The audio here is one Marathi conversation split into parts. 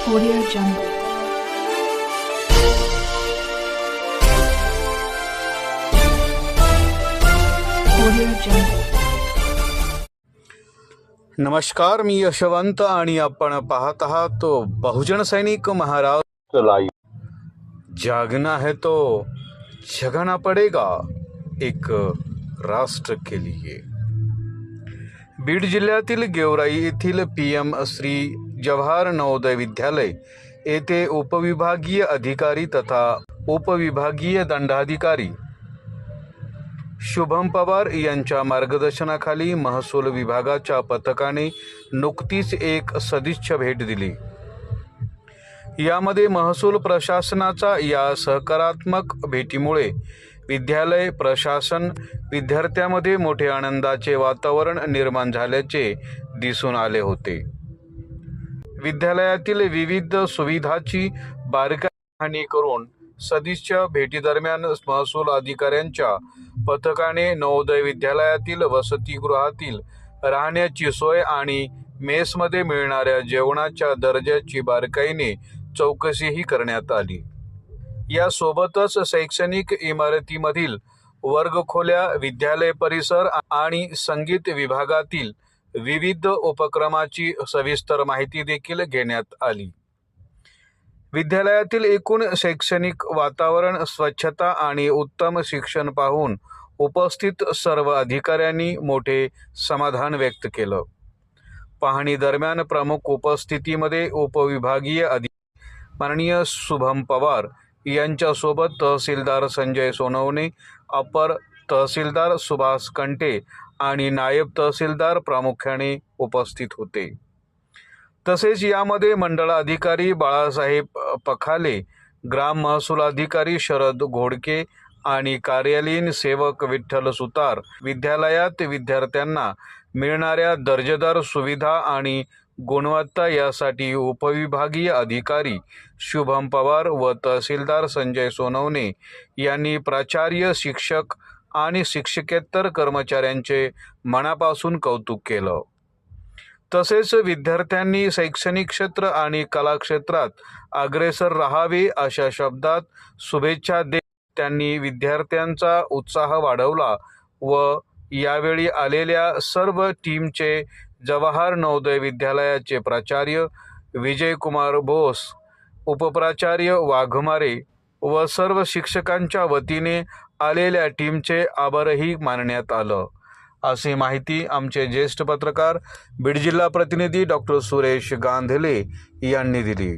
Audio Jungle. Audio Jungle. नमस्कार, मी यशवंत आणि आपण पाहत आहात तो बहुजन सैनिक महाराष्ट्र लाईव्ह। जागना है तो जगना पडेगा एक राष्ट्र के लिए। बीड जिल्ह्यातील गेवराई येथील PM श्री जवाहर नवोदय विद्यालय येथे उपविभागीय अधिकारी तथा उपविभागीय दंडाधिकारी शुभम पवार यांच्या मार्गदर्शनाखाली महसूल विभागाच्या पथकाने नुकतीच एक सदिच्छा भेट दिली। यामध्ये महसूल प्रशासनाचा या सकारात्मक भेटीमुळे विद्यालय प्रशासन विद्यार्थ्यांमध्ये मोठे आनंदाचे वातावरण निर्माण झाल्याचे दिसून आले होते। विद्यालयातील विविध सुविधाची बारकाईने पाहणी करून सदिच्छा भेटीदरम्यान महसूल अधिकाऱ्यांच्या पथकाने नवोदय विद्यालयातील वसतिगृहातील राहण्याची सोय आणि मेसमध्ये मिळणाऱ्या जेवणाच्या दर्जाची बारकाईने चौकशीही करण्यात आली। यासोबतच शैक्षणिक इमारतीमधील वर्गखोल्या, विद्यालय परिसर आणि संगीत विभागातील विविध उपक्रमाची सविस्तर माहिती देखील घेण्यात आली। विद्यालयातील एकूण शैक्षणिक वातावरण, स्वच्छता आणि उत्तम शिक्षण पाहून उपस्थित सर्व अधिकाऱ्यांनी मोठे समाधान व्यक्त केलं। पाहणी दरम्यान प्रमुख उपस्थितीमध्ये उपविभागीय अधिकारी माननीय शुभम पवार यांच्यासोबत तहसीलदार संजय सोनवणे, अपर तहसीलदार सुभाष कंटे आणि नायब तहसीलदार प्रामुख्याने उपस्थित होते। तसेच यामध्ये मंडळ अधिकारी बाळासाहेब पखाले, ग्राम महसूल अधिकारी शरद घोडके आणि कार्यालयीन सेवक विठ्ठल सुतार विद्यालयात विद्यार्थ्यांना मिळणाऱ्या दर्जेदार सुविधा आणि गुणवत्ता यासाठी उपविभागीय अधिकारी शुभम पवार व तहसीलदार संजय सोनवणे यांनी प्राचार्य, शिक्षक आणि शिक्षकेतर कर्मचाऱ्यांचे मनापासून कौतुक केलं। तसेच विद्यार्थ्यांनी शैक्षणिक क्षेत्र आणि कला क्षेत्रात अग्रेसर राहावे अशा शब्दात शुभेच्छा देत त्यांनी विद्यार्थ्यांचा उत्साह वाढवला व यावेळी आलेल्या सर्व टीमचे जवाहर नवोदय विद्यालयाचे प्राचार्य विजयकुमार बोस, उपप्राचार्य वाघमारे व सर्व शिक्षकांच्या वतीने आलेल्या टीमचे आभारही मानण्यात आलं, अशी माहिती आमचे ज्येष्ठ पत्रकार बीड जिल्हा प्रतिनिधी डॉक्टर सुरेश गांधले यांनी दिली।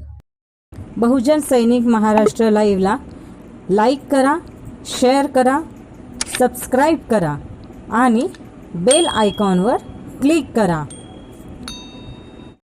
बहुजन सैनिक महाराष्ट्र लाईव्हला लाईक करा, शेअर करा, सबस्क्राईब करा आणि बेल आयकॉनवर क्लिक करा।